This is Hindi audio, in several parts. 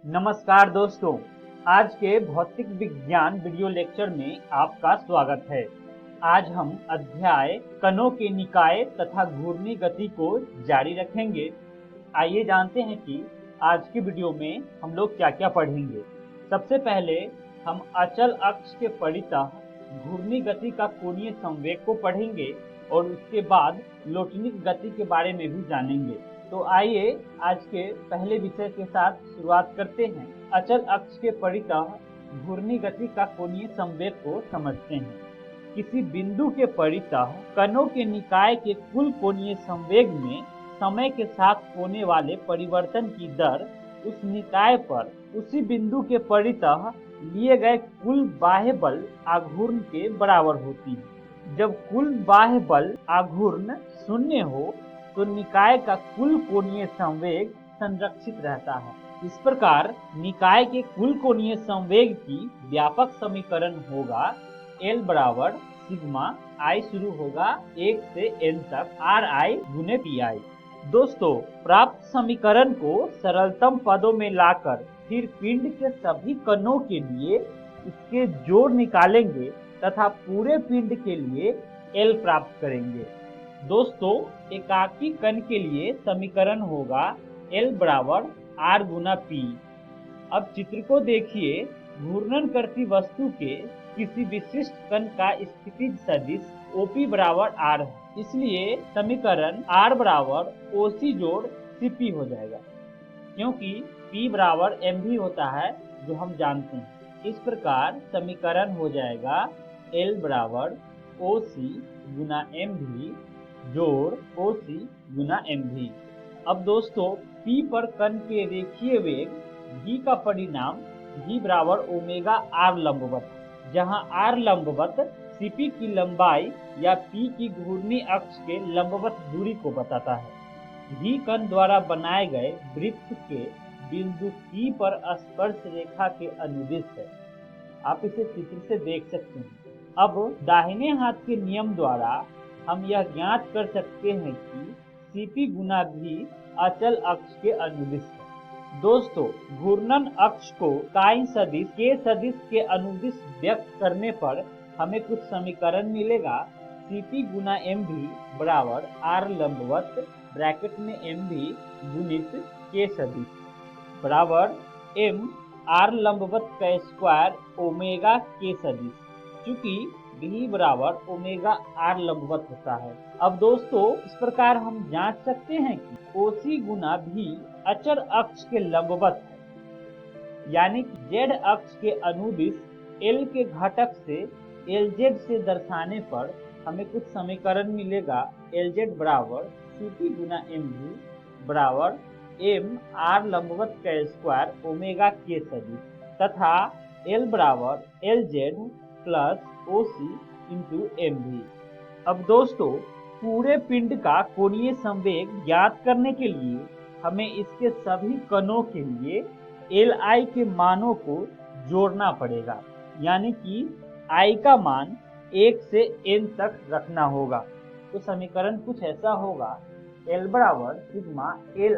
नमस्कार दोस्तों, आज के भौतिक विज्ञान वीडियो लेक्चर में आपका स्वागत है। आज हम अध्याय कणों के निकाय तथा घूर्णी गति को जारी रखेंगे। आइए जानते हैं कि आज की वीडियो में हम लोग क्या क्या पढ़ेंगे। सबसे पहले हम अचल अक्ष के परितः घूर्णी गति का कोणीय संवेग को पढ़ेंगे और उसके बाद लोटनिक गति के बारे में भी जानेंगे। तो आइए आज के पहले विषय के साथ शुरुआत करते हैं। अचल अक्ष के परितः घूर्णी गति का कोणीय संवेग को समझते हैं। किसी बिंदु के परितः कणों के निकाय के कुल कोणीय संवेग में समय के साथ होने वाले परिवर्तन की दर उस निकाय पर उसी बिंदु के परितः लिए गए कुल बाह्य बल आघूर्ण के बराबर होती है। जब कुल बाह्य बल आघूर्ण शून्य हो तो निकाय का कुल कोणीय संवेग संरक्षित रहता है। इस प्रकार निकाय के कुल कोणीय संवेग की व्यापक समीकरण होगा L बराबर सिग्मा I शुरू होगा 1 से N तक RI गुने PI। दोस्तों, प्राप्त समीकरण को सरलतम पदों में लाकर फिर पिंड के सभी कणों के लिए इसके जोड़ निकालेंगे तथा पूरे पिंड के लिए L प्राप्त करेंगे। दोस्तों, एकाकी कण के लिए समीकरण होगा L बराबर R गुना P। अब चित्र को देखिए। घूर्णन करती वस्तु के किसी विशिष्ट कण का स्थितिज सदिश OP बराबर R है, इसलिए समीकरण R बराबर OC जोड़ CP हो जाएगा, क्योंकि P बराबर mv होता है जो हम जानते हैं। इस प्रकार समीकरण हो जाएगा L बराबर OC गुना mv जोड़ OC गुना mv। अब दोस्तों, P पर कण के रेखीय वेग v का परिणाम v बराबर ओमेगा r लंबवत, जहां r लंबवत CP की लंबाई या P की घूर्णी अक्ष के लंबवत दूरी को बताता है। v कण द्वारा बनाए गए वृत्त के बिंदु P पर स्पर्श रेखा के अनुदिश है। आप इसे चित्र से देख सकते हैं। अब दाहिने हाथ के नियम द्वारा हम यह ज्ञात कर सकते हैं कि CP गुना v अचल अक्ष के अनुदिश है। दोस्तों, घूर्णन अक्ष को काई सदिश k सदिश के अनुदिश व्यक्त करने पर हमें कुछ समीकरण मिलेगा। CP गुना mv बराबर r लंबवत ब्रैकेट में mv गुणित k सदिश बराबर m r लंबवत का स्क्वायर ओमेगा k सदिश, चूंकि v बराबर ओमेगा r लंबवत होता है। अब दोस्तों, इस प्रकार हम जांच सकते हैं कि OC गुना v अचल अक्ष के लंबवत है, यानी कि z अक्ष के अनुदिश L के घटक से Lz से दर्शाने पर हमें कुछ समीकरण मिलेगा। Lz बराबर CP गुना mv बराबर m r लंबवत का स्क्वायर ओमेगा k सदिश तथा L बराबर Lz plus OC into mv। अब दोस्तों, पूरे पिंड का कोणीय संवेग ज्ञात करने के लिए हमें इसके सभी कणों के लिए Li के मानों को जोड़ना पड़ेगा, यानी कि I का मान 1 से N तक रखना होगा। तो समीकरण कुछ ऐसा होगा। L बराबर सिग्मा Li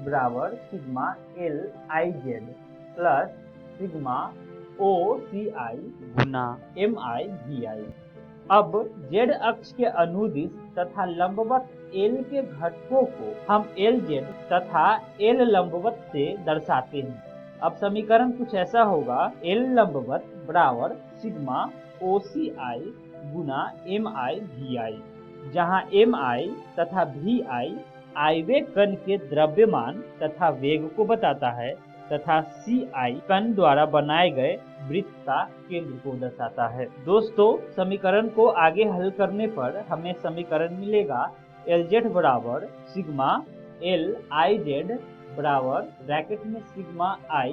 बराबर sigma Lij plus sigma OCI गुना MI/VI। अब z अक्ष के अनुदिश तथा लंबवत L के घटकों को हम Lz तथा L लंबवत से दर्शाते हैं। अब समीकरण कुछ ऐसा होगा। L लंबवत बराबर सिग्मा OCI गुना MI/VI, जहां MI तथा VI आयवेग कण के द्रव्यमान तथा वेग को बताता है तथा CI कण द्वारा बनाए गए वृत्त का केंद्र को दर्शाता है। दोस्तों, समीकरण को आगे हल करने पर हमें समीकरण मिलेगा Lz बराबर सिग्मा Lij बराबर ब्रैकेट में सिग्मा I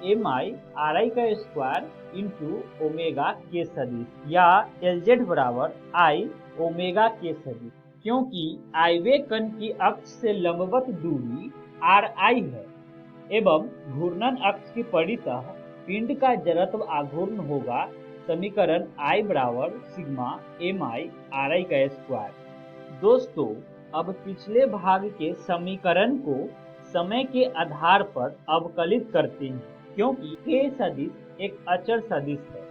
mi ri का स्क्वायर इंटू ओमेगा k सदिश, या Lz बराबर I ओमेगा k सदिश, क्योंकि आयवेग कण की अक्ष से लंबवत दूरी ri है एवं घूर्णन अक्ष के परितः पिंड का जड़त्व आघूर्ण होगा। समीकरण I बराबर सिग्मा mi ri का स्क्वायर। दोस्तों, अब पिछले भाग के समीकरण को समय के आधार पर अवकलित करते हैं, क्योंकि k सदिश एक अचर सदिश है।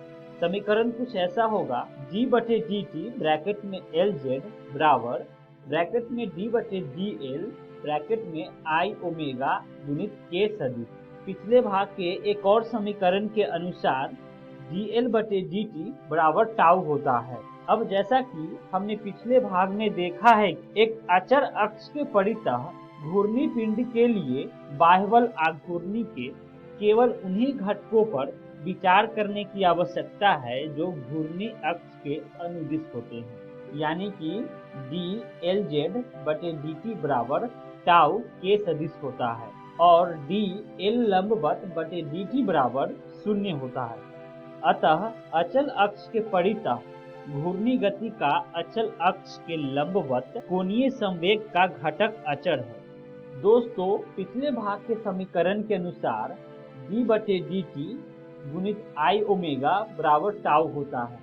समीकरण कुछ ऐसा होगा, d बटे dt ब्रैकेट में LZ बराबर ब्रैकेट में d बटे dl ब्रैकेट में I ओमेगा गुणित k सदिश। पिछले भाग के एक और समीकरण के अनुसार dl बटे dt बराबर टाउ होता है। अब जैसा कि हमने पिछले भाग में देखा है, एक अचर अक्ष के परितः घूर्णी पिंड के लिए बाह्यबल आघूर्णी के केवल उन्हीं घटकों पर विचार करने की आवश्यकता है जो घूर्णी अक्ष के अनुदिश होते हैं, यानी कि dLZ बटे dt बराबर टाउ k सदिश होता है और dL लंबवत बटे dt बराबर 0 होता है। अतः अचल अक्ष के परितः घूर्णी गति का अचल अक्ष के लंबवत कोणीय संवेग का घटक अचर है। दोस्तों, पिछले भाग के समीकरण के अनुसार d बटे dt गुणित I ओमेगा बराबर टाउ होता है।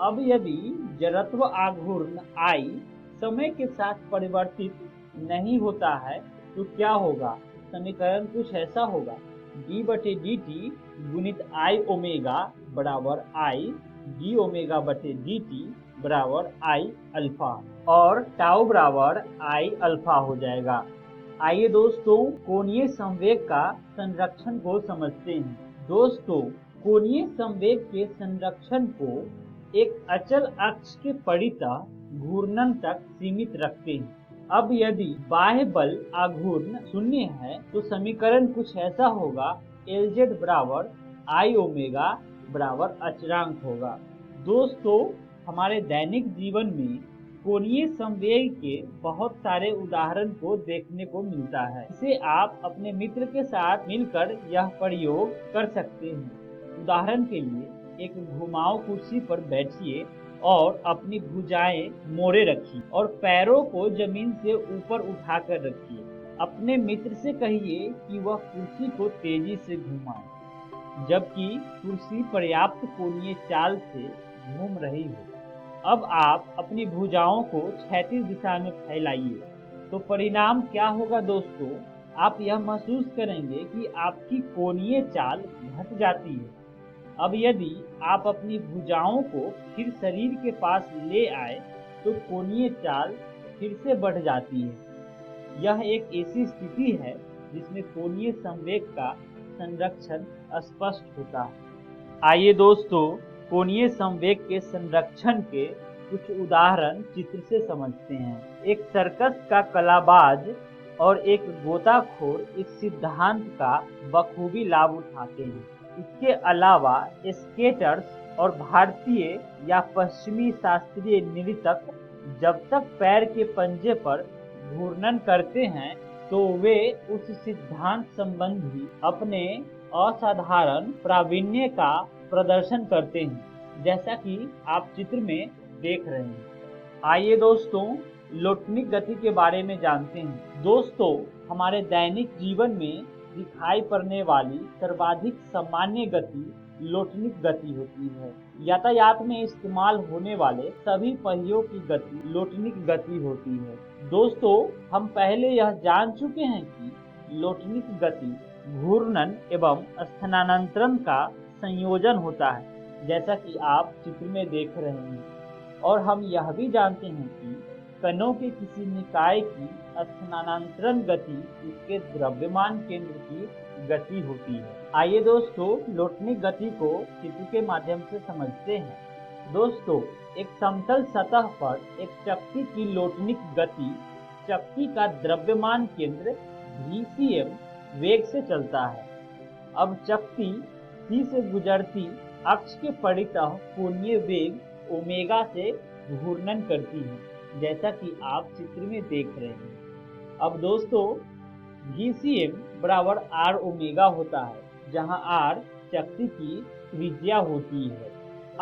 अब यदि जड़त्व आघूर्ण I समय के साथ परिवर्तित नहीं होता है तो क्या होगा? समीकरण कुछ ऐसा होगा, d बटे dt गुणित I ओमेगा बराबर I d ओमेगा बटे dt बराबर I अल्फा और टाउ बराबर I अल्फा हो जाएगा। आइए दोस्तों, कोणीय संवेग का संरक्षण को समझते हैं। दोस्तों, कोणीय संवेग के संरक्षण को एक अचल अक्ष के परितः घूर्णन तक सीमित रखते हैं। अब यदि बाह्य बल आघूर्ण 0 है तो समीकरण कुछ ऐसा होगा, LZ बराबर I ओमेगा बराबर अचरांक होगा। दोस्तों, हमारे दैनिक जीवन में कोणीय संवेग के बहुत सारे उदाहरण को देखने को मिलता है। इसे आप अपने मित्र के साथ मिलकर यह प्रयोग कर सकते हैं। उदाहरण के लिए, एक घुमाऊ कुर्सी पर बैठिए और अपनी भुजाएं मोड़े रखिए और पैरों को जमीन से ऊपर उठाकर रखिए। अपने मित्र से कहिए कि वह कुर्सी को तेजी से घुमाए जबकि कुर्सी पर्याप्त कोणीय चाल से घूम रही हो। अब आप अपनी भुजाओं को क्षैतिज दिशा में फैलाइए तो परिणाम क्या होगा दोस्तों? आप यह महसूस करेंगे कि आपकी कोणीय चाल घट जाती है। अब यदि आप अपनी भुजाओं को फिर शरीर के पास ले आए तो कोणीय चाल फिर से बढ़ जाती है। यह एक ऐसी स्थिति है जिसमें कोणीय संवेग का संरक्षण स्पष्ट होता है। आइए दोस्तों, कोणीय संवेग के संरक्षण के कुछ उदाहरण चित्र से समझते हैं। एक सर्कस का कलाबाज और एक गोताखोर इस सिद्धांत का बखूबी लाभ उठाते हैं। इसके अलावा स्केटर्स और भारतीय या पश्चिमी शास्त्रीय नर्तक जब तक पैर के पंजे पर घूर्णन करते हैं तो वे उस सिद्धांत संबंधी अपने असाधारण प्रावीण्य का प्रदर्शन करते हैं, जैसा कि आप चित्र में देख रहे हैं। आइए दोस्तों, लोटनिक गति के बारे में जानते हैं। दोस्तों, हमारे दैनिक जीवन में दिखाई पड़ने वाली सर्वाधिक सामान्य गति लोटनिक गति होती है। यातायात में इस्तेमाल होने वाले सभी पहियों की गति लोटनिक गति होती है। दोस्तों, हम पहले यह जान चुके हैं कि लोटनिक गति घूर्णन एवं स्थानांतरण का संयोजन होता है, जैसा कि आप चित्र में देख रहे हैं, और हम यह भी जानते हैं कि कणों के किसी निकाय की स्थानांतरण गति उसके द्रव्यमान केंद्र की गति होती है। आइए दोस्तों, लोटनिक गति को चित्र के माध्यम से समझते हैं। दोस्तों, एक समतल सतह पर एक चक्की की लोटनिक गति चक्की का द्रव्यमान केंद्र VCM वेग से चलता है। अब चक्की C से गुजरती अक्ष के परितः कोणीय वेग ओमेगा से घूर्णन करती है, जैसा कि आप चित्र में देख रहे हैं। अब दोस्तों, VCM बराबर R ओमेगा होता है, जहां R चक्की की त्रिज्या होती है।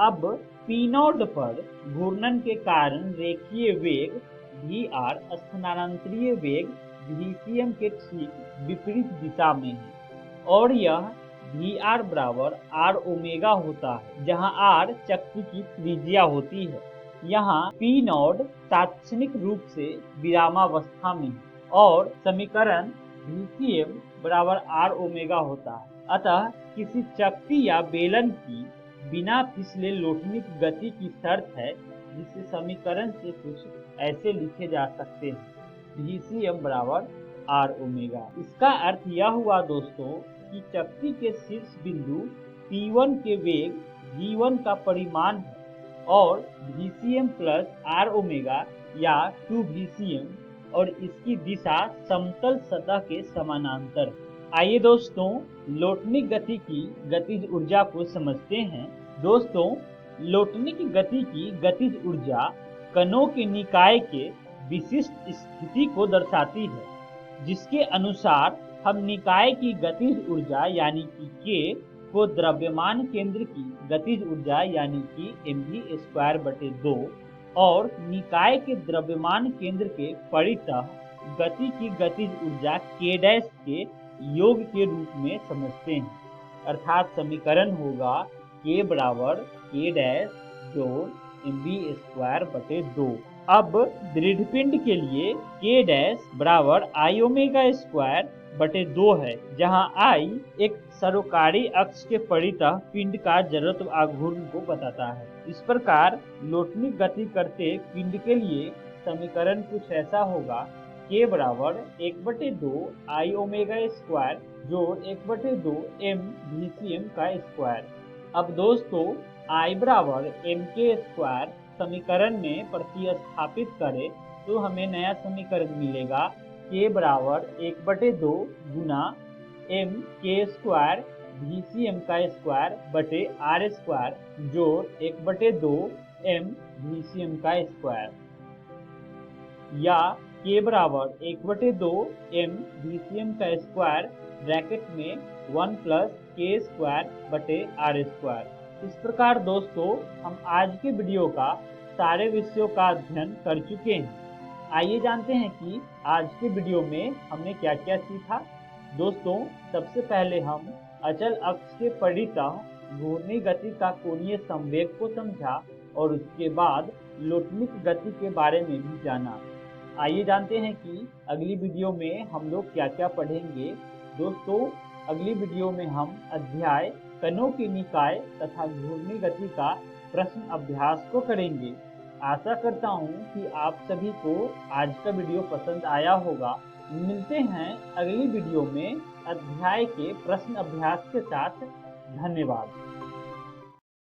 अब P नोड पर घूर्णन के कारण रेखीय वेग VR स्थानांतरीय वेग VCM के ठीक विपरीत दिशा में है और यह VR बराबर R ओमेगा होता है, जहां R चक्की की त्रिज्या होती है। यहाँ P नोड तात्क्षणिक रूप से विरामावस्था में है और समीकरण VCM बराबर R ओमेगा होता है। अतः किसी चकती या बेलन की बिना फिसले लौटने की गति की शर्त है, जिसे समीकरण से कुछ ऐसे लिखे जा सकते हैं, VCM बराबर R ओमेगा। इसका अर्थ यह हुआ दोस्तों कि चकती के शीर्ष बिंदु P1 के वेग V1 का परिमाण है और VCM प्लस R ओमेगा या 2VCM और इसकी दिशा समतल सतह के समानांतर है। आइए दोस्तों लौटने गति की गतिज ऊर्जा को समझते हैं। दोस्तों लौटने की गति की गतिज ऊर्जा कणों के निकाय के विशिष्ट स्थिति को दर्शाती है, जिसके अनुसार हम निकाय की गतिज ऊर्जा यानी कि K को द्रव्यमान केंद्र की गतिज ऊर्जा यानी कि mv²/2 और निकाय के द्रव्यमान केंद्र के परितः गति की गतिज ऊर्जा k' के योग के रूप में समझते हैं। अर्थात समीकरण होगा k बराबर k' जोड़ mv²/2। अब दृढ़पिंड के लिए k' बराबर I ओमेगा²/2 है, जहां I एक सरोकारी अक्ष के परितः पिंड का जड़त्व आघूर्ण को बताता है। इस प्रकार लौटने गति करते पिंड के लिए समीकरण कुछ ऐसा होगा, k बराबर 1/2 I ओमेगा² जोड़ 1/2 m VCM²। अब दोस्तों I बराबर mk² समीकरण में प्रतिस्थापित करें तो हमें नया समीकरण मिलेगा, k बराबर 1/2 गुना mk² VCM² जोड़ 1/2 m VCM² या k बराबर 1/2 m VCM² ब्रैकेट में 1 + k²/r²। इस प्रकार दोस्तों हम आज के वीडियो का सारे विषयों का अध्ययन कर चुके हैं। आइए जानते हैं कि आज के वीडियो में हमने क्या क्या सीखा। दोस्तों सबसे पहले हम अचल अक्ष के परितः घूर्णी गति का कोणीय संवेग को समझा और उसके बाद लौटने की गति के बारे में भी जाना। आइए जानते हैं कि अगली वीडियो में हम लोग क्या क्या पढ़ेंगे। दोस्तों अगली वीडियो में हम अध्याय कणों के निकाय तथा घूर्णी गति का प्रश्न अभ्यास को करेंगे। आशा करता हूँ कि आप सभी को आज का वीडियो पसंद आया होगा। मिलते हैं अगली वीडियो में अध्याय के प्रश्न अभ्यास के साथ। धन्यवाद।